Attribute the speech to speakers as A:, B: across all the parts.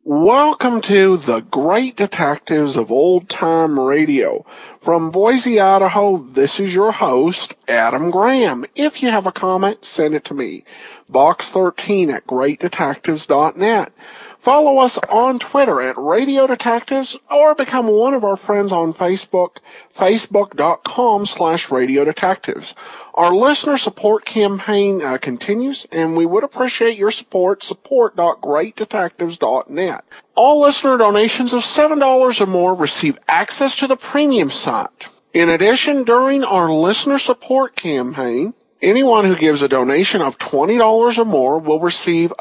A: Welcome to the Great Detectives of Old Time Radio. From Boise, Idaho, this is your host, Adam Graham. If you have a comment, send it to me. Box 13 at greatdetectives.net. Follow us on Twitter at Radio Detectives or become one of our friends on Facebook, facebook.com/Radio Detectives. Our listener support campaign continues, and we would appreciate your support, support.greatdetectives.net. All listener donations of $7 or more receive access to the premium site. In addition, during our listener support campaign, anyone who gives a donation of $20 or more will receive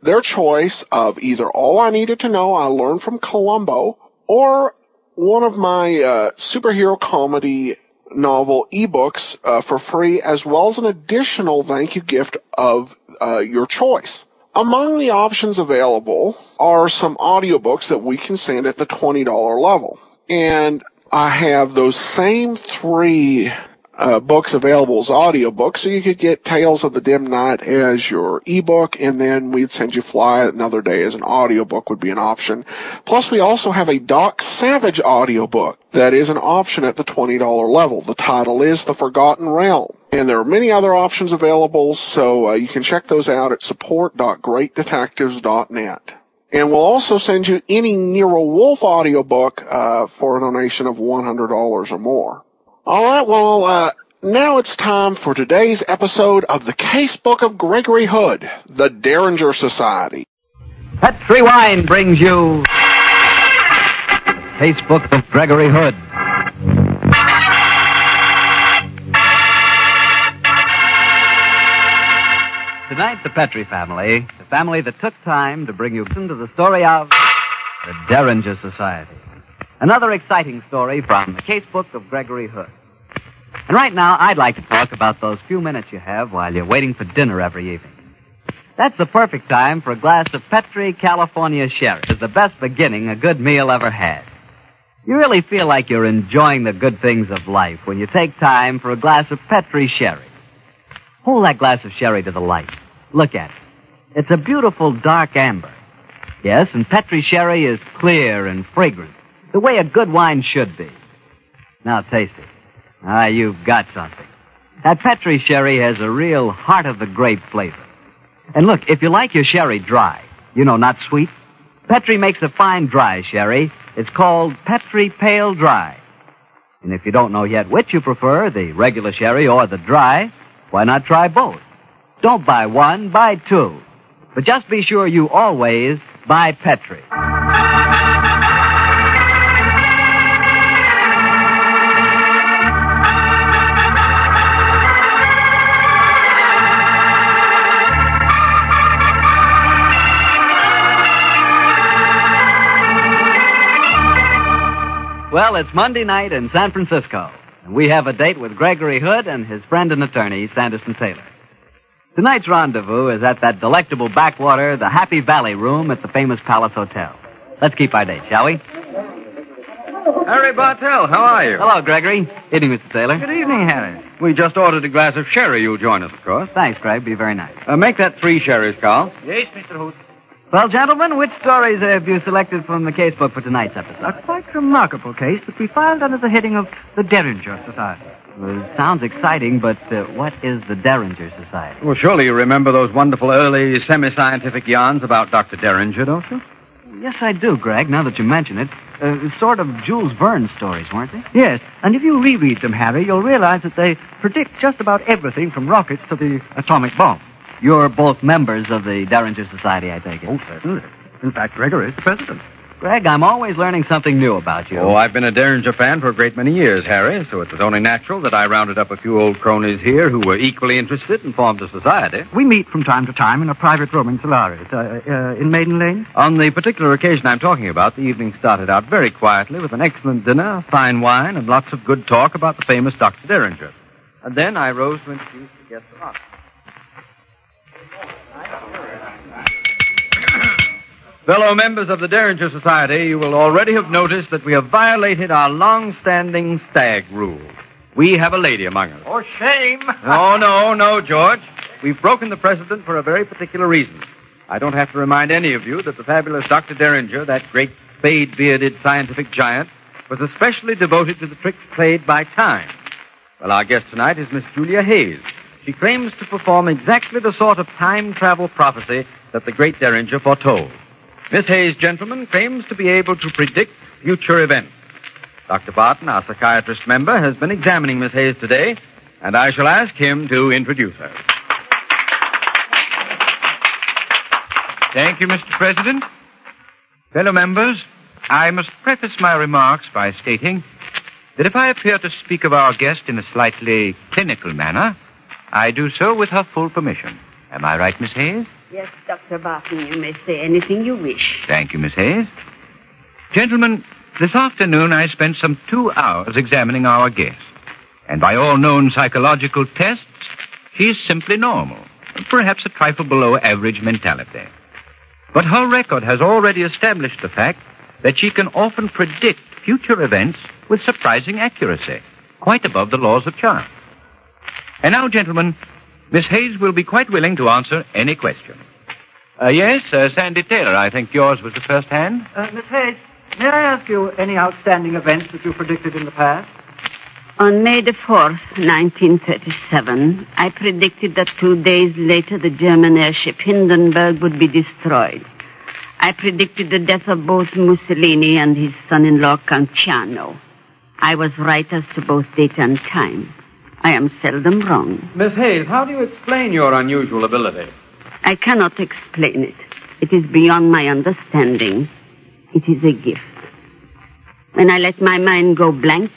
A: their choice of either All I Needed to Know I Learned from Columbo or one of my superhero comedy novel ebooks for free, as well as an additional thank you gift of your choice. Among the options available are some audiobooks that we can send at the $20 level. And I have those same three books available as audiobooks, so you could get Tales of the Dim Night as your ebook, and then we'd send you Fly Another Day as an audiobook would be an option. Plus, we also have a Doc Savage audiobook that is an option at the $20 level. The title is The Forgotten Realm. And there are many other options available, so you can check those out at support.greatdetectives.net. And we'll also send you any Nero Wolfe audiobook for a donation of $100 or more. All right, well, now it's time for today's episode of the Casebook of Gregory Hood, the Derringer Society.
B: Petri Wine brings you Casebook of Gregory Hood. Tonight, the Petri family, the family that took time to bring you into the story of the Derringer Society. Another exciting story from the Casebook of Gregory Hood. And right now, I'd like to talk about those few minutes you have while you're waiting for dinner every evening. That's the perfect time for a glass of Petri California Sherry. It's the best beginning a good meal ever had. You really feel like you're enjoying the good things of life when you take time for a glass of Petri Sherry. Hold that glass of sherry to the light. Look at it. It's a beautiful dark amber. Yes, and Petri Sherry is clear and fragrant, the way a good wine should be. Now taste it. Ah, you've got something. That Petri Sherry has a real heart-of-the-grape flavor. And look, if you like your sherry dry, not sweet, Petri makes a fine dry sherry. It's called Petri Pale Dry. And if you don't know yet which you prefer, the regular sherry or the dry, why not try both? Don't buy one, buy two. But just be sure you always buy Petri. Well, it's Monday night in San Francisco, and we have a date with Gregory Hood and his friend and attorney, Sanderson Taylor. Tonight's rendezvous is at that delectable backwater, the Happy Valley Room at the famous Palace Hotel. Let's keep our date, shall we?
C: Harry Bartell, how are you?
B: Hello, Gregory. Evening, Mr. Taylor.
C: Good evening, Harry. We just ordered a glass of sherry. You'll join us, of course.
B: Thanks, Greg. Be very nice.
C: Make that 3 sherries, Carl.
D: Yes, Mr. Hood.
B: Well, gentlemen, which stories have you selected from the casebook for tonight's episode?
D: A quite remarkable case that we filed under the heading of the Derringer Society.
B: Well, it sounds exciting, but what is the Derringer Society?
C: Well, surely you remember those wonderful early semi-scientific yarns about Dr. Derringer, don't you?
B: Yes, I do, Greg, now that you mention it. Sort of Jules Verne stories, weren't they?
D: Yes, and if you reread them, Harry, you'll realize that they predict just about everything from rockets to the atomic bomb.
B: You're both members of the Derringer Society, I take it.
D: Oh, certainly. In fact, Gregory is the president.
B: Greg, I'm always learning something new about you.
C: Oh, I've been a Derringer fan for a great many years, Harry, so it was only natural that I rounded up a few old cronies here who were equally interested and formed a society.
D: We meet from time to time in a private room in Solaris, in Maiden Lane.
C: On the particular occasion I'm talking about, the evening started out very quietly with an excellent dinner, fine wine, and lots of good talk about the famous Dr. Derringer. And then I rose to introduce the guest of honor. Fellow members of the Derringer Society, you will already have noticed that we have violated our long-standing stag rule. We have a lady among us.
E: Oh, shame.
C: No, George. We've broken the precedent for a very particular reason. I don't have to remind any of you that the fabulous Dr. Derringer, that great spade-bearded scientific giant, was especially devoted to the tricks played by time. Well, our guest tonight is Miss Julia Hayes. She claims to perform exactly the sort of time-travel prophecy that the great Derringer foretold. Miss Hayes, gentlemen, claims to be able to predict future events. Dr. Barton, our psychiatrist member, has been examining Miss Hayes today, and I shall ask him to introduce her.
E: Thank you, Mr. President. Fellow members, I must preface my remarks by stating that if I appear to speak of our guest in a slightly clinical manner, I do so with her full permission. Am I right, Miss Hayes?
F: Yes, Dr. Barton, you may say anything you wish.
E: Thank you, Miss Hayes. Gentlemen, this afternoon I spent some 2 hours examining our guest. And by all known psychological tests, she is simply normal, perhaps a trifle below average mentality. But her record has already established the fact that she can often predict future events with surprising accuracy, quite above the laws of chance. And now, gentlemen, Miss Hayes will be quite willing to answer any question. Yes, Sandy Taylor, I think yours was the first hand.
D: Miss Hayes, may I ask you any outstanding events that you predicted in the past?
F: On May the 4th, 1937, I predicted that 2 days later the German airship Hindenburg would be destroyed. I predicted the death of both Mussolini and his son-in-law Canciano. I was right as to both date and time. I am seldom wrong.
C: Miss Hayes, how do you explain your unusual ability?
F: I cannot explain it. It is beyond my understanding. It is a gift. When I let my mind go blank,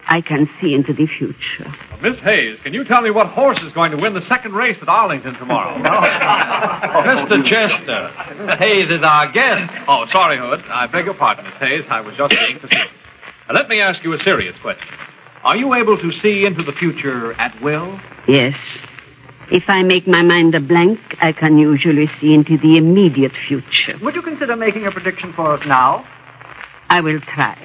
F: I can see into the future.
G: Miss Hayes, can you tell me what horse is going to win the second race at Arlington tomorrow?
C: Mr. Chester, Miss Hayes is our guest.
G: Oh, sorry, Hood. I beg your pardon, Miss Hayes. I was just being facetious. Now, let me ask you a serious question. Are you able to see into the future at will?
F: Yes. If I make my mind a blank, I can usually see into the immediate future.
D: Would you consider making a prediction for us now?
F: I will try.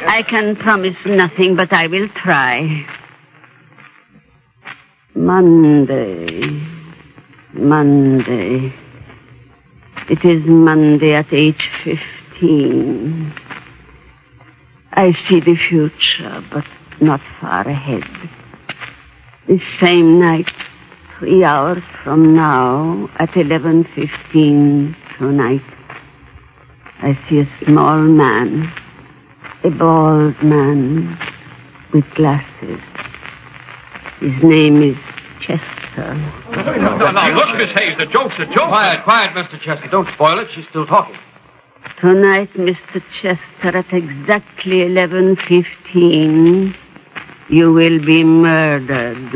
F: I can promise nothing, but I will try. Monday. It is Monday at 8:15. I see the future, but not far ahead. This same night, 3 hours from now, at 11:15 tonight, I see a small man, a bald man with glasses. His name is Chester.
G: Now, look, Miss Hayes, the joke's a joke.
C: Quiet, Mr. Chester. Don't spoil it. She's still talking.
F: Tonight, Mr. Chester, at exactly 11:15, you will be murdered.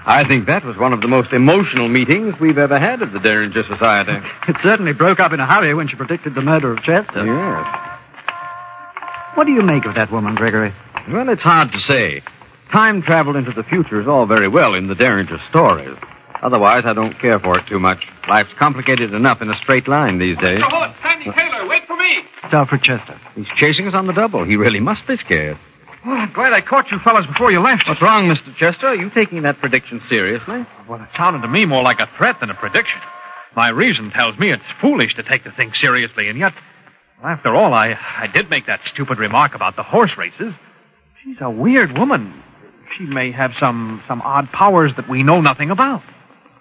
C: I think that was one of the most emotional meetings we've ever had at the Derringer Society.
D: It certainly broke up in a hurry when she predicted the murder of Chester.
C: Yes.
D: What do you make of that woman, Gregory?
C: Well, it's hard to say. Time travel into the future is all very well in the Derringer stories. Otherwise, I don't care for it too much. Life's complicated enough in a straight line these days.
G: Mr. Hood, Sandy Taylor, wait for me.
D: It's Alfred Chester.
C: He's chasing us on the double. He really must be scared.
E: Well, I'm glad I caught you fellas before you left.
C: What's wrong, Mr. Chester? Are you taking that prediction seriously?
G: Well, it sounded to me more like a threat than a prediction. My reason tells me it's foolish to take the thing seriously, and yet, after all, I did make that stupid remark about the horse races. She's a weird woman. She may have some odd powers that we know nothing about.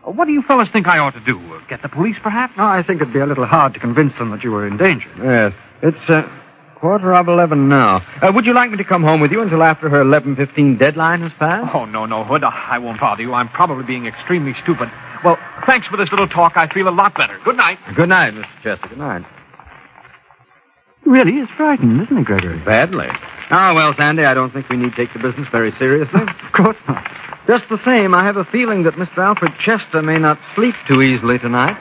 G: What do you fellas think I ought to do? Get the police, perhaps?
D: No, I think it'd be a little hard to convince them that you were in danger.
C: Yes. It's 11:15 now. Would you like me to come home with you until after her 11:15 deadline has passed?
G: Oh, no, Hood. I won't bother you. I'm probably being extremely stupid. Well, thanks for this little talk. I feel a lot better. Good night.
C: Good night, Mr. Chester. Good night.
D: Really is frightened, isn't he, Gregory?
C: Badly. Ah, well, Sandy, I don't think we need to take the business very seriously.
D: Of course not.
C: Just the same, I have a feeling that Mr. Alfred Chester may not sleep too easily tonight.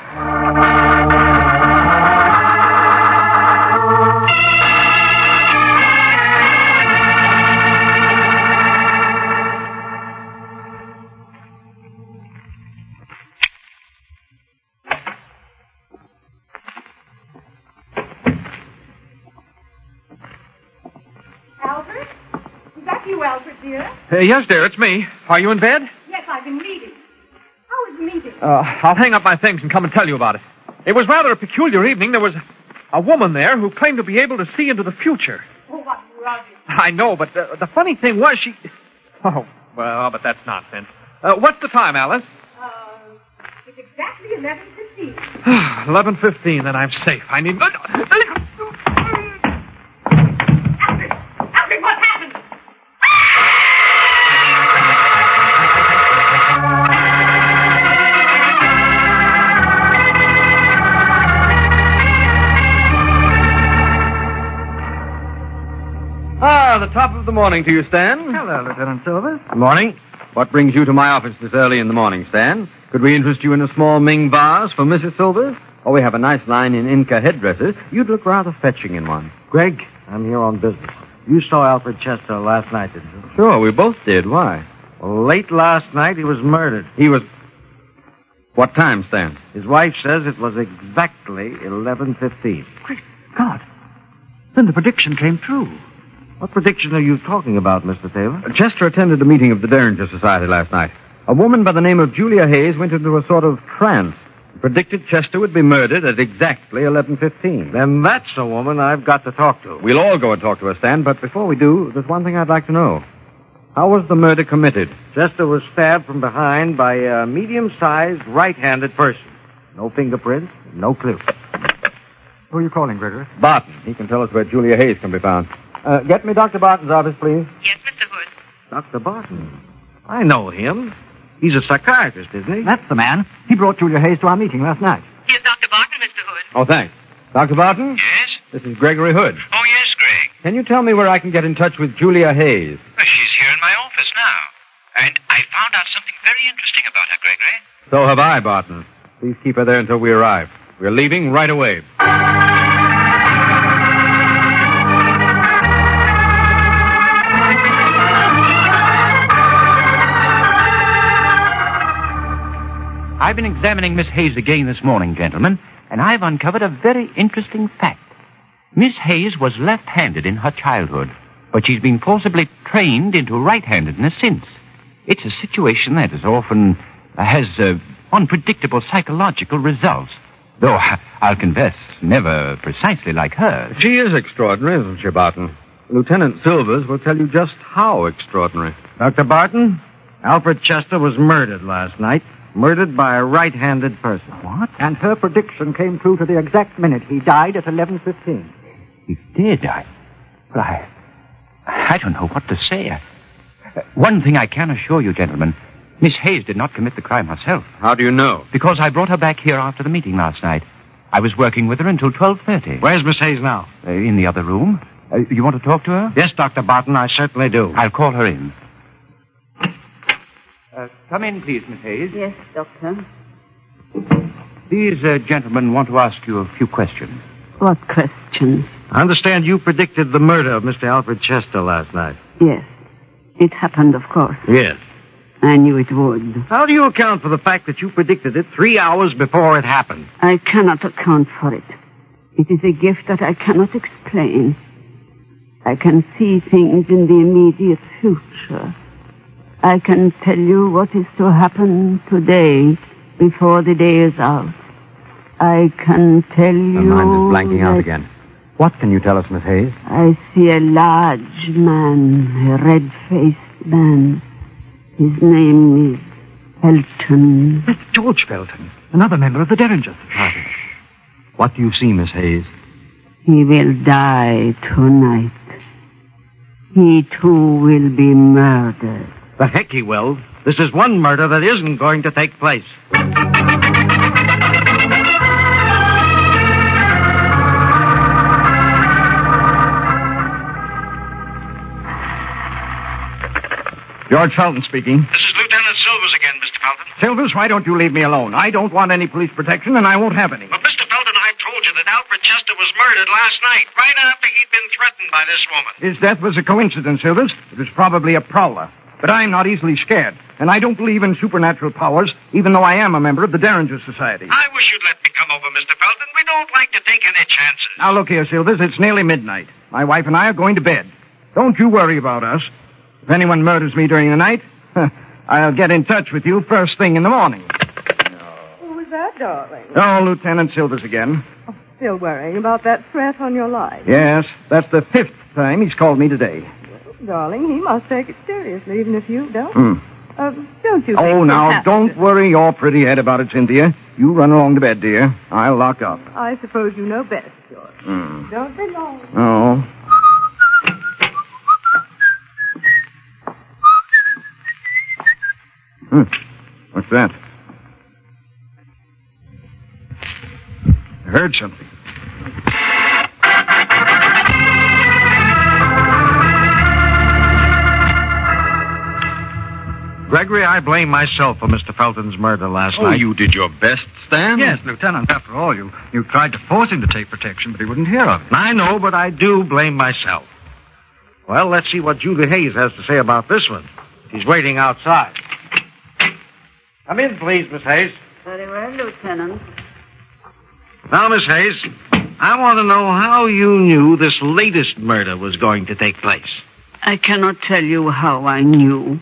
H: Alfred? Is that you, Alfred, dear?
G: Yes, dear, it's me. Are you in bed?
H: Yes, I've been reading. How was the meeting?
G: I'll hang up my things and come and tell you about it. It was rather a peculiar evening. There was a woman there who claimed to be able to see into the future.
H: Oh, what rubbish.
G: I know, but the funny thing was she... Oh, well, but that's nonsense. What's the time, Alice?
H: It's exactly 11:15.
G: 11:15, then I'm safe. I need...
H: Alfred, what happened?
C: The top of the morning to you, Stan.
D: Hello, Lieutenant Silvers.
C: Good morning. What brings you to my office this early in the morning, Stan? Could we interest you in a small Ming vase for Mrs. Silvers? Oh, we have a nice line in Inca headdresses. You'd look rather fetching in one.
I: Greg, I'm here on business. You saw Alfred Chester last night, didn't you?
C: Sure, we both did. Why?
I: Well, late last night, he was murdered.
C: He was... What time, Stan?
I: His wife says it was exactly 11:15.
D: Great God. Then the prediction came true.
I: What prediction are you talking about, Mr. Taylor?
C: Chester attended a meeting of the Derringer Society last night. A woman by the name of Julia Hayes went into a sort of trance. Predicted Chester would be murdered at exactly 11:15.
I: Then that's a woman I've got to talk to.
C: We'll all go and talk to her, Stan, but before we do, there's one thing I'd like to know. How was the murder committed?
I: Chester was stabbed from behind by a medium-sized right-handed person. No fingerprints, no clue.
D: Who are you calling, Gregory?
C: Barton. He can tell us where Julia Hayes can be found. Get me Dr. Barton's office, please.
H: Yes, Mr. Hood.
I: Dr. Barton. I know him. He's a psychiatrist, isn't he?
D: That's the man. He brought Julia Hayes to our meeting last night.
H: Here's Dr. Barton, Mr. Hood.
C: Oh, thanks. Dr. Barton?
E: Yes?
C: This is Gregory Hood.
E: Oh, yes, Greg.
C: Can you tell me where I can get in touch with Julia Hayes?
E: Well, she's here in my office now. And I found out something very interesting about her, Gregory.
C: So have I, Barton. Please keep her there until we arrive. We're leaving right away.
E: I've been examining Miss Hayes again this morning, gentlemen, and I've uncovered a very interesting fact. Miss Hayes was left-handed in her childhood, but she's been forcibly trained into right-handedness since. It's a situation that is often has unpredictable psychological results, though I'll confess, never precisely like hers.
C: She is extraordinary, isn't she, Barton? Lieutenant Silvers will tell you just how extraordinary.
I: Dr. Barton, Alfred Chester was murdered last night. Murdered by a right-handed person.
D: What? And her prediction came true to the exact minute. He died at 11:15.
E: He did? I don't know what to say. One thing I can assure you, gentlemen, Miss Hayes did not commit the crime herself.
C: How do you know?
E: Because I brought her back here after the meeting last night. I was working with her until 12:30.
I: Where's Miss Hayes now?
E: In the other room. You want to talk to her?
I: Yes, Dr. Barton, I certainly do.
E: I'll call her in. Come in, please, Miss Hayes.
F: Yes, Doctor.
E: These gentlemen want to ask you a few questions.
F: What questions?
I: I understand you predicted the murder of Mr. Alfred Chester last night.
F: Yes. It happened, of course.
I: Yes.
F: I knew it would.
I: How do you account for the fact that you predicted it 3 hours before it happened?
F: I cannot account for it. It is a gift that I cannot explain. I can see things in the immediate future. I can tell you what is to happen today before the day is out. I can tell you...
C: Her mind is blanking out again. What can you tell us, Miss Hayes?
F: I see a large man, a red-faced man. His name is Felton.
D: That's George Felton, another member of the Derringer Society.
C: What do you see, Miss Hayes?
F: He will die tonight. He, too, will be murdered.
I: The heck he will. This is one murder that isn't going to take place.
D: George Felton speaking.
E: This is Lieutenant Silvers again, Mr. Felton.
D: Silvers, why don't you leave me alone? I don't want any police protection, and I won't have any.
E: But, Mr. Felton, I told you that Alfred Chester was murdered last night, right after he'd been threatened by this woman.
D: His death was a coincidence, Silvers. It was probably a prowler. But I'm not easily scared, and I don't believe in supernatural powers, even though I am a member of the Derringer Society.
E: I wish you'd let me come over, Mr. Felton. We don't like to take any chances.
D: Now, look here, Silvers. It's nearly midnight. My wife and I are going to bed. Don't you worry about us. If anyone murders me during the night, I'll get in touch with you first thing in the morning.
H: Who was that, darling?
D: Oh, Lieutenant Silvers again.
H: Oh, still worrying about that threat on your life.
D: Yes, that's the 5th time he's called me today.
H: Darling, he must take it seriously, even if you don't. Don't you think
D: Oh,
H: you'll
D: now,
H: have
D: don't
H: to-
D: worry your pretty head about it, Cynthia. You run along to bed, dear. I'll lock up.
H: I suppose you know best, George. Don't be long.
D: Oh. What's that? I heard something.
I: Gregory, I blame myself for Mr. Felton's murder last
C: Oh,
I: night.
C: you did your best, Stan?
D: Yes, Lieutenant, after all, you tried to force him to take protection, but he wouldn't hear of it.
I: I know, but I do blame myself. Well, let's see what Julie Hayes has to say about this one. She's waiting outside. Come in, please, Miss Hayes.
F: Very well, Lieutenant.
I: Now, Miss Hayes, I want to know how you knew this latest murder was going to take place.
F: I cannot tell you how I knew.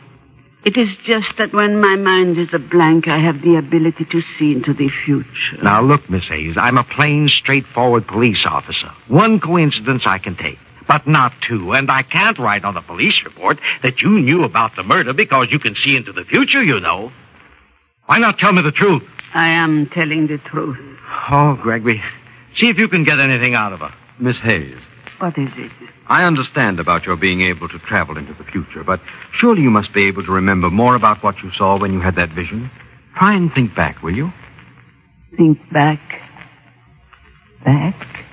F: It is just that when my mind is a blank, I have the ability to see into the future.
I: Now, look, Miss Hayes, I'm a plain, straightforward police officer. One coincidence I can take, but not two. And I can't write on the police report that you knew about the murder because you can see into the future, you know. Why not tell me the truth?
F: I am telling the truth.
I: Oh, Gregory, see if you can get anything out of her.
C: Miss Hayes,
F: What is it?
C: I understand about your being able to travel into the future, but surely you must be able to remember more about what you saw when you had that vision. Try and think back, will you?
F: Think back. Back?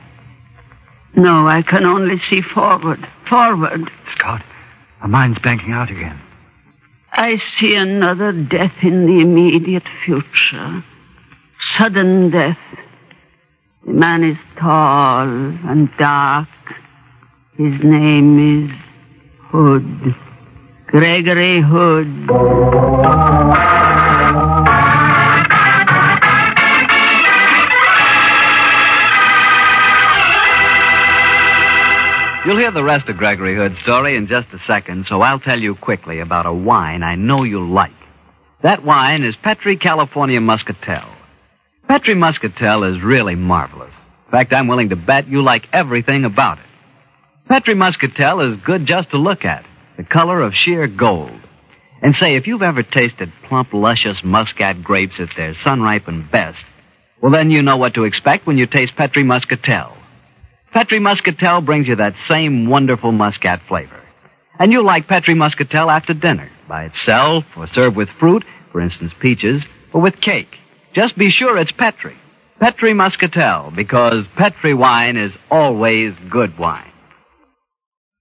F: No, I can only see forward. Forward.
D: Scott, my mind's blanking out again.
F: I see another death in the immediate future. Sudden death. The man is tall and dark. His name is Hood. Gregory Hood.
B: You'll hear the rest of Gregory Hood's story in just a second, so I'll tell you quickly about a wine I know you'll like. That wine is Petri California Muscatel. Petri Muscatel is really marvelous. In fact, I'm willing to bet you like everything about it. Petri Muscatel is good just to look at, the color of sheer gold. And say, if you've ever tasted plump, luscious Muscat grapes at their sun-ripened best, well, then you know what to expect when you taste Petri Muscatel. Petri Muscatel brings you that same wonderful Muscat flavor. And you'll like Petri Muscatel after dinner, by itself, or served with fruit, for instance, peaches, or with cake. Just be sure it's Petri. Petri Muscatel, because Petri wine is always good wine.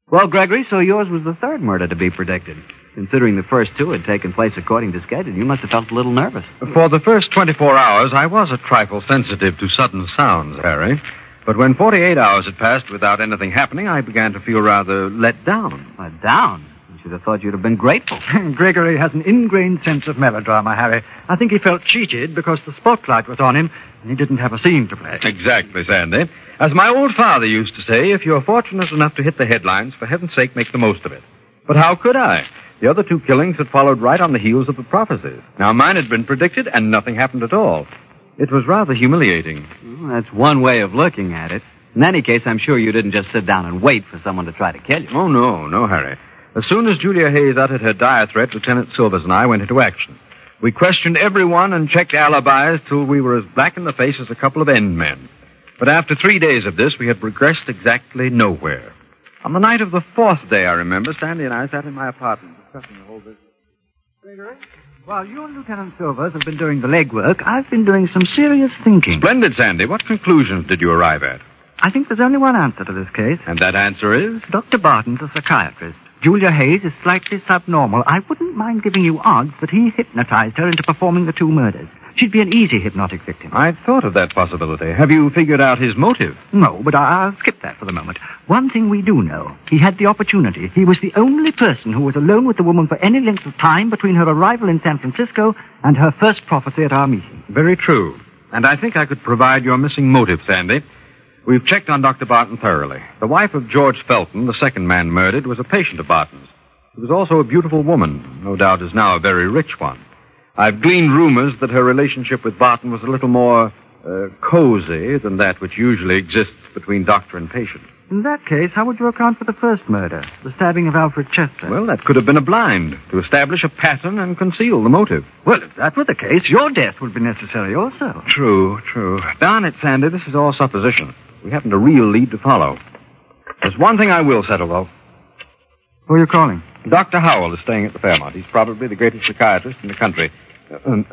B: Well, Gregory, so yours was the third murder to be predicted. Considering the first two had taken place according to schedule, you must have felt a little nervous.
C: For the first 24 hours, I was a trifle sensitive to sudden sounds, Harry. But when 48 hours had passed without anything happening, I began to feel rather let down.
B: Let down? You should have thought you'd have been grateful.
D: Gregory has an ingrained sense of melodrama, Harry. I think he felt cheated because the spotlight was on him and he didn't have a scene to play.
C: Exactly, Sandy. As my old father used to say, if you're fortunate enough to hit the headlines, for heaven's sake, make the most of it. But how could I? The other two killings had followed right on the heels of the prophecies. Now, mine had been predicted, and nothing happened at all. It was rather humiliating.
B: Well, that's one way of looking at it. In any case, I'm sure you didn't just sit down and wait for someone to try to kill you.
C: Oh, no, Harry. As soon as Julia Hayes uttered her dire threat, Lieutenant Silvers and I went into action. We questioned everyone and checked alibis till we were as black in the face as a couple of end men. But after 3 days of this, we had progressed exactly nowhere. On the night of the 4th day, I remember, Sandy and I sat in my apartment discussing the whole business.
D: Gregory, while you and Lieutenant Silvers have been doing the legwork, I've been doing some serious thinking.
C: Splendid, Sandy. What conclusions did you arrive at?
D: I think there's only one answer to this case.
C: And that answer is?
D: Dr. Barton's a psychiatrist. Julia Hayes is slightly subnormal. I wouldn't mind giving you odds that he hypnotized her into performing the 2 murders. She'd be an easy hypnotic victim.
C: I'd thought of that possibility. Have you figured out his motive?
D: No, but I'll skip that for the moment. One thing we do know. He had the opportunity. He was the only person who was alone with the woman for any length of time between her arrival in San Francisco and her first prophecy at our meeting.
C: Very true. And I think I could provide your missing motive, Sandy. We've checked on Dr. Barton thoroughly. The wife of George Felton, the second man murdered, was a patient of Barton's. She was also a beautiful woman, no doubt is now a very rich one. I've gleaned rumors that her relationship with Barton was a little more cozy than that which usually exists between doctor and patient.
D: In that case, how would you account for the first murder, the stabbing of Alfred Chester?
C: Well, that could have been a blind to establish a pattern and conceal the motive.
D: Well, if that were the case, your death would be necessary also.
C: True. Darn it, Sandy, this is all supposition. We haven't a real lead to follow. There's one thing I will settle, though.
D: Who are you calling?
C: Dr. Howell is staying at the Fairmont. He's probably the greatest psychiatrist in the country.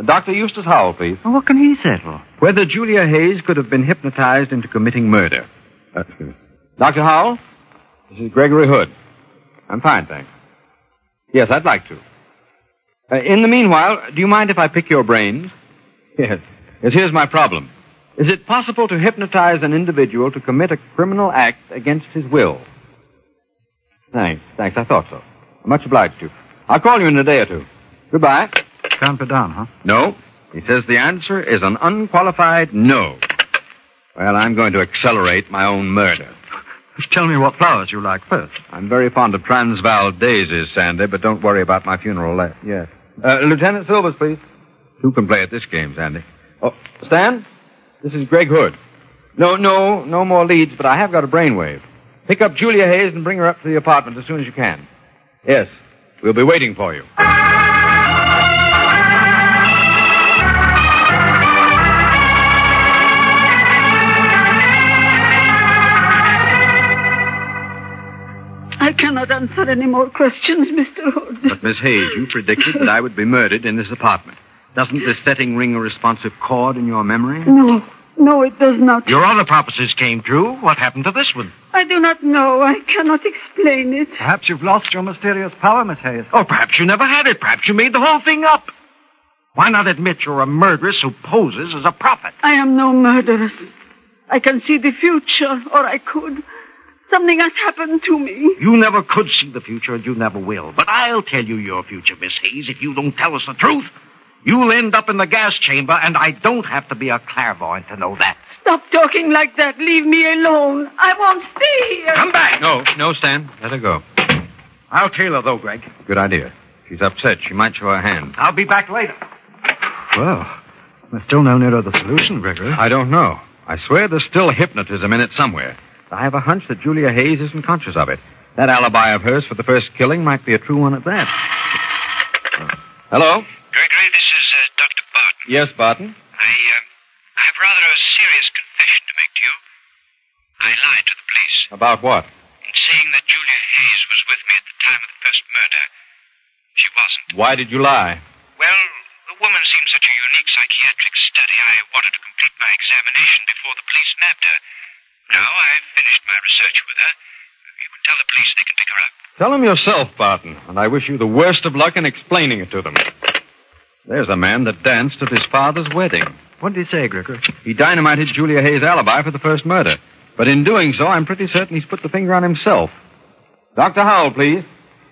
C: Dr. Eustace Howell, please.
D: Well, what can he settle?
C: Whether Julia Hayes could have been hypnotized into committing murder. Excuse me. Dr. Howell, this is Gregory Hood. I'm fine, thanks. Yes, I'd like to. In the meanwhile, do you mind if I pick your brains? Yes. Here's my problem. Is it possible to hypnotize an individual to commit a criminal act against his will? Thanks. I thought so. I'm much obliged to you. I'll call you in a day or two. Goodbye.
D: Can't be done, huh?
C: No. He says the answer is an unqualified no. Well, I'm going to accelerate my own murder.
D: Just tell me what flowers you like first.
C: I'm very fond of Transvaal daisies, Sandy, but don't worry about my funeral. Yes. Lieutenant Silvers, please. Who can play at this game, Sandy? Oh, Stan? This is Greg Hood. No more leads, but I have got a brainwave. Pick up Julia Hayes and bring her up to the apartment as soon as you can. Yes, we'll be waiting for you.
F: I cannot answer any more questions, Mr. Hood.
C: But, Miss Hayes, you predicted that I would be murdered in this apartment. Doesn't this setting ring a responsive chord in your memory?
F: No, it does not.
I: Your other prophecies came true. What happened to this one?
F: I do not know. I cannot explain it.
D: Perhaps you've lost your mysterious power, Miss Hayes.
I: Oh, perhaps you never had it. Perhaps you made the whole thing up. Why not admit you're a murderess who poses as a prophet?
F: I am no murderess. I can see the future, or I could. Something has happened to me.
I: You never could see the future, and you never will. But I'll tell you your future, Miss Hayes, if you don't tell us the truth. You'll end up in the gas chamber, and I don't have to be a clairvoyant to know that.
F: Stop talking like that. Leave me alone. I won't stay here.
I: Come back!
C: No, Stan. Let her go.
I: I'll tail her, though, Greg.
C: Good idea. She's upset. She might show her hand.
I: I'll be back later.
D: Well, we're still no nearer the solution, Gregory.
C: I don't know. I swear there's still hypnotism in it somewhere. I have a hunch that Julia Hayes isn't conscious of it. That alibi of hers for the first killing might be a true one at that. Hello?
J: Gregory, this is Dr. Barton.
C: Yes, Barton?
J: I have rather a serious confession to make to you. I lied to the police.
C: About what?
J: In saying that Julia Hayes was with me at the time of the first murder. She wasn't.
C: Why did you lie?
J: Well, the woman seemed such a unique psychiatric study, I wanted to complete my examination before the police nabbed her. Now I've finished my research with her. You can tell the police they can pick her up.
C: Tell them yourself, Barton, and I wish you the worst of luck in explaining it to them. There's a man that danced at his father's wedding.
D: What did he say, Gregory?
C: He dynamited Julia Hayes' alibi for the first murder. But in doing so, I'm pretty certain he's put the finger on himself. Dr. Howell, please.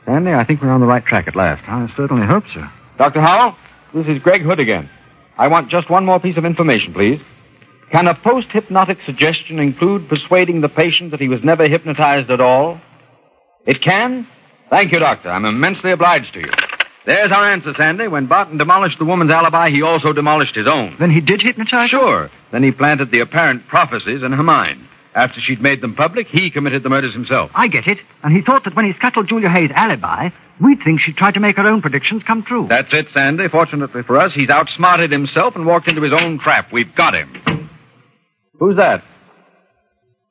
D: Sandy, I think we're on the right track at last. I certainly hope so.
C: Dr. Howell, this is Greg Hood again. I want just one more piece of information, please. Can a post-hypnotic suggestion include persuading the patient that he was never hypnotized at all? It can? Thank you, Doctor. I'm immensely obliged to you. There's our answer, Sandy. When Barton demolished the woman's alibi, he also demolished his own.
D: Then he did hypnotize her?
C: Sure. Then he planted the apparent prophecies in her mind. After she'd made them public, he committed the murders himself.
D: I get it. And he thought that when he scuttled Julia Hayes' alibi, we'd think she'd try to make her own predictions come true.
C: That's it, Sandy. Fortunately for us, he's outsmarted himself and walked into his own trap. We've got him. Who's that?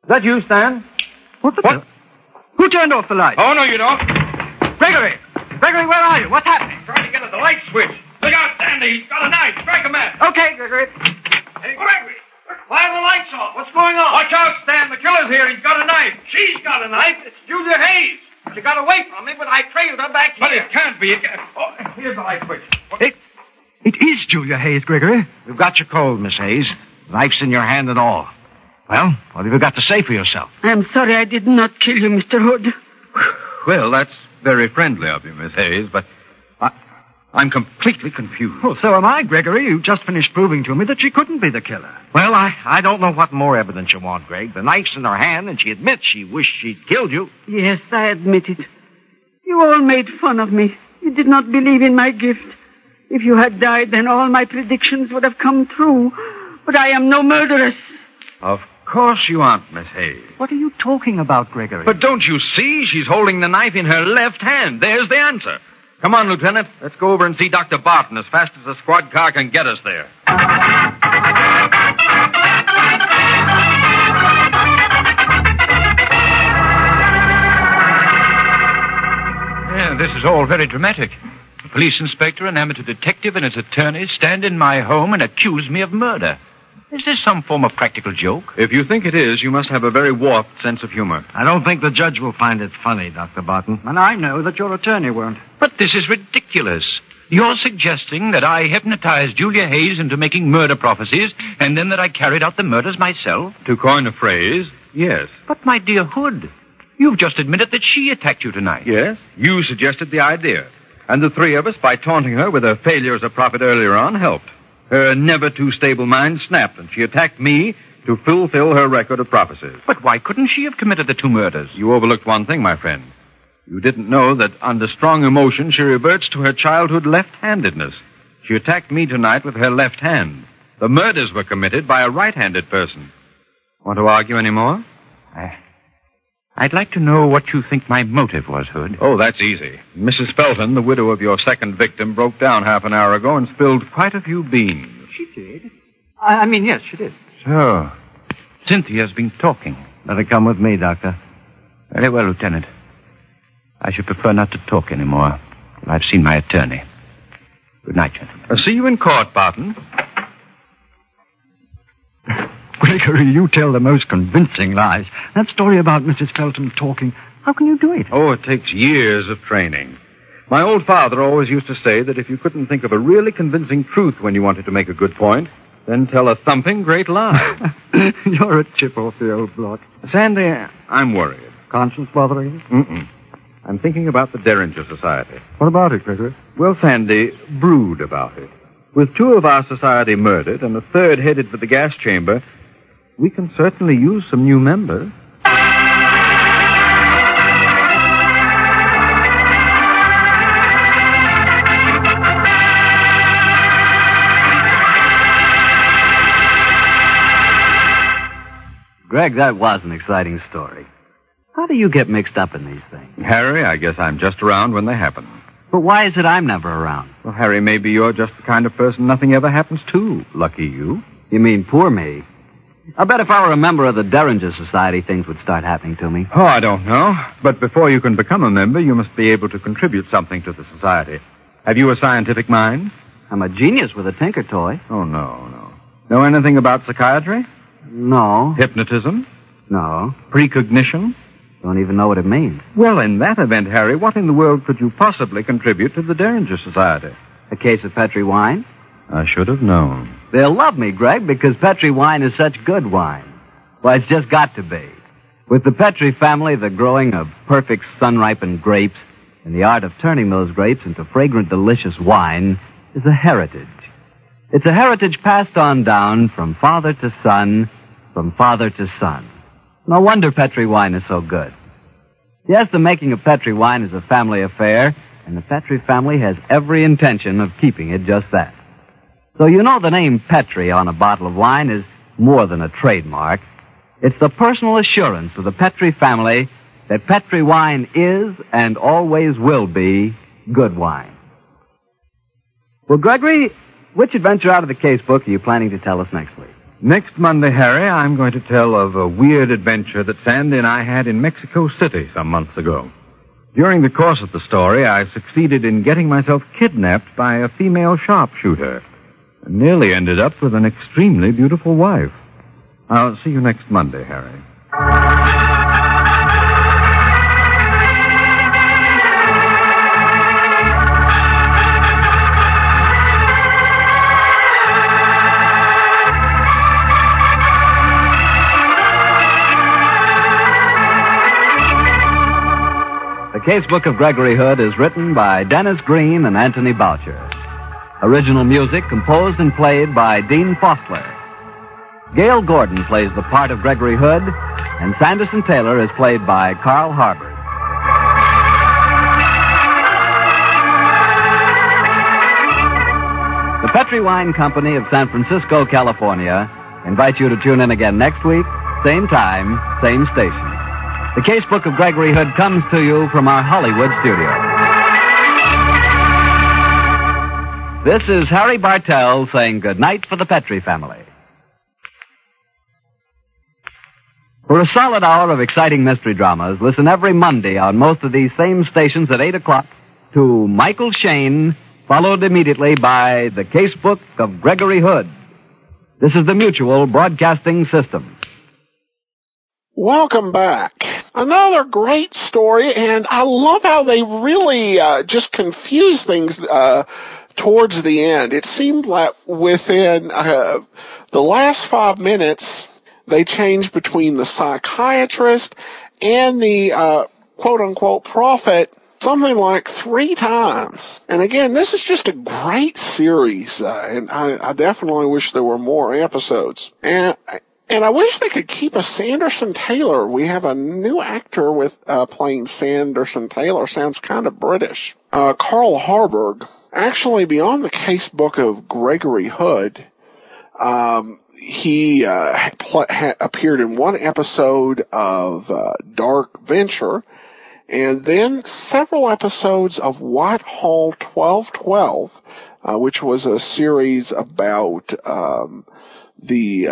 C: Is that you, Stan?
D: What? Who turned off the light?
C: Oh, no, you don't.
D: Gregory! Gregory, where are you? What's happening?
C: Trying to get at the light switch. Look out, Sandy. He's got a knife. Strike a match.
D: Okay, Gregory.
C: Hey, Gregory. Why are the lights off? What's going on? Watch out, Stan. The killer's here. He's got a knife. She's got a knife. It's Julia Hayes. She got away from me, but I trailed her back here. But it can't be. Oh, here's the light switch.
D: It is Julia Hayes, Gregory.
I: You've got your cold, Miss Hayes. Knife's in your hand and all. Well, what have you got to say for yourself?
F: I'm sorry I did not kill you, Mr. Hood.
C: Well, that's very friendly of you, Miss Hayes, but I'm completely confused.
D: Well, so am I, Gregory. You just finished proving to me that she couldn't be the killer.
I: Well, I don't know what more evidence you want, Greg. The knife's in her hand, and she admits she wished she'd killed you.
F: Yes, I admit it. You all made fun of me. You did not believe in my gift. If you had died, then all my predictions would have come true. But I am no murderess.
C: Of course you aren't, Miss Hayes.
D: What are you talking about, Gregory?
C: But don't you see? She's holding the knife in her left hand. There's the answer. Come on, Lieutenant. Let's go over and see Dr. Barton as fast as the squad car can get us there.
E: Yeah, this is all very dramatic. A police inspector, an amateur detective, and his attorney stand in my home and accuse me of murder. Is this some form of practical joke?
C: If you think it is, you must have a very warped sense of humor.
I: I don't think the judge will find it funny, Dr. Barton.
D: And I know that your attorney won't.
E: But this is ridiculous. You're suggesting that I hypnotized Julia Hayes into making murder prophecies, and then that I carried out the murders myself?
C: To coin a phrase, yes.
E: But, my dear Hood, you've just admitted that she attacked you tonight.
C: Yes, you suggested the idea. And the three of us, by taunting her with her failure as a prophet earlier on, helped. Her never-too-stable mind snapped, and she attacked me to fulfill her record of prophecies.
E: But why couldn't she have committed the two murders?
C: You overlooked one thing, my friend. You didn't know that under strong emotion, she reverts to her childhood left-handedness. She attacked me tonight with her left hand. The murders were committed by a right-handed person. Want to argue any more?
E: I'd like to know what you think my motive was, Hood.
C: Oh, that's easy. Mrs. Felton, the widow of your second victim, broke down half an hour ago and spilled quite a few beans.
D: She did? I mean, yes, she did.
E: So, Cynthia's been talking.
I: Let her come with me, Doctor.
E: Very well, Lieutenant. I should prefer not to talk anymore till I've seen my attorney. Good night, gentlemen.
C: See you in court, Barton.
D: Gregory, you tell the most convincing lies. That story about Mrs. Felton talking, how can you do it?
C: Oh, it takes years of training. My old father always used to say that if you couldn't think of a really convincing truth when you wanted to make a good point, then tell a thumping great lie.
D: You're a chip off the old block.
C: Sandy, I'm worried.
D: Conscience bothering you?
C: Mm-mm. I'm thinking about the Derringer Society.
D: What about it, Gregory?
C: Well, Sandy, brood about it. With two of our society murdered and a third headed for the gas chamber, we can certainly use some new members.
B: Greg, that was an exciting story. How do you get mixed up in these things?
C: Harry, I guess I'm just around when they happen.
B: But why is it I'm never around?
C: Well, Harry, maybe you're just the kind of person nothing ever happens to. Lucky you.
B: You mean poor me? I bet if I were a member of the Derringer Society, things would start happening to me.
C: Oh, I don't know. But before you can become a member, you must be able to contribute something to the society. Have you a scientific mind?
B: I'm a genius with a tinker toy.
C: Oh, no. Know anything about psychiatry?
B: No.
C: Hypnotism?
B: No.
C: Precognition?
B: Don't even know what it means.
C: Well, in that event, Harry, what in the world could you possibly contribute to the Derringer Society?
B: A case of Petri wine?
C: I should have known.
B: They'll love me, Greg, because Petri wine is such good wine. Well, it's just got to be. With the Petri family, the growing of perfect sun-ripened grapes and the art of turning those grapes into fragrant, delicious wine is a heritage. It's a heritage passed on down from father to son, from father to son. No wonder Petri wine is so good. Yes, the making of Petri wine is a family affair, and the Petri family has every intention of keeping it just that. So you know the name Petri on a bottle of wine is more than a trademark. It's the personal assurance of the Petri family that Petri wine is and always will be good wine. Well, Gregory, which adventure out of the casebook are you planning to tell us next week?
C: Next Monday, Harry, I'm going to tell of a weird adventure that Sandy and I had in Mexico City some months ago. During the course of the story, I succeeded in getting myself kidnapped by a female sharpshooter and nearly ended up with an extremely beautiful wife. I'll see you next Monday, Harry.
B: The Casebook of Gregory Hood is written by Dennis Green and Anthony Boucher. Original music composed and played by Dean Fostler. Gail Gordon plays the part of Gregory Hood, and Sanderson Taylor is played by Carl Harbert. The Petri Wine Company of San Francisco, California, invite you to tune in again next week, same time, same station. The Casebook of Gregory Hood comes to you from our Hollywood studio. This is Harry Bartell saying goodnight for the Petri family. For a solid hour of exciting mystery dramas, listen every Monday on most of these same stations at 8 o'clock to Michael Shane, followed immediately by The Casebook of Gregory Hood. This is the Mutual Broadcasting System.
A: Welcome back. Another great story, and I love how they really just confuse things towards the end. It seemed like within the last 5 minutes, they changed between the psychiatrist and the quote-unquote prophet something like 3 times. And again, this is just a great series, and I definitely wish there were more episodes. And I wish they could keep a Sanderson Taylor. We have a new actor with playing Sanderson Taylor. Sounds kind of British. Carl Harburg. Actually, beyond the Casebook of Gregory Hood, he appeared in one episode of Dark Venture, and then several episodes of Whitehall 1212, which was a series about the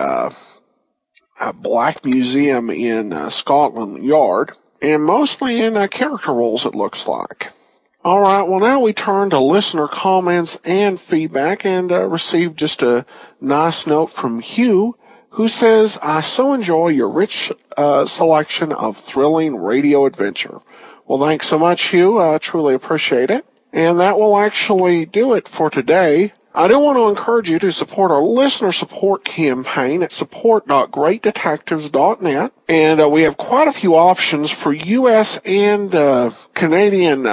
A: Black Museum in Scotland Yard, and mostly in character roles, it looks like. All right, well, now we turn to listener comments and feedback, and received just a nice note from Hugh, who says, I so enjoy your rich selection of thrilling radio adventure. Well, thanks so much, Hugh. I truly appreciate it. And that will actually do it for today. I do want to encourage you to support our listener support campaign at support.greatdetectives.net. And we have quite a few options for U.S. and Canadian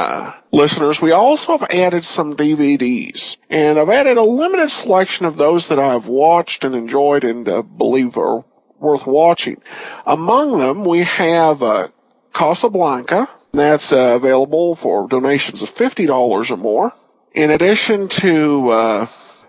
A: listeners. We also have added some DVDs. And I've added a limited selection of those that I've watched and enjoyed and believe are worth watching. Among them, we have Casablanca. That's available for donations of $50 or more. In addition to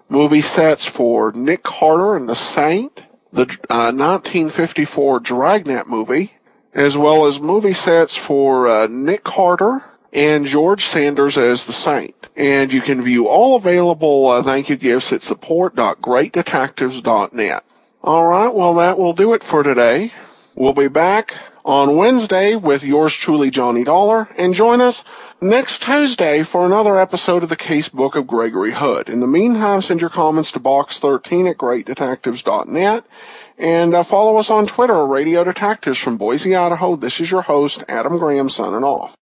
A: movie sets for Nick Carter and the Saint, the 1954 Dragnet movie, as well as movie sets for Nick Carter and George Sanders as the Saint. And you can view all available thank you gifts at support.greatdetectives.net. All right, well, that will do it for today. We'll be back on Wednesday with yours truly, Johnny Dollar, and join us next Tuesday for another episode of the Casebook of Gregory Hood. In the meantime, send your comments to box13 at greatdetectives.net, and follow us on Twitter, Radio Detectives from Boise, Idaho. This is your host, Adam Graham, signing off.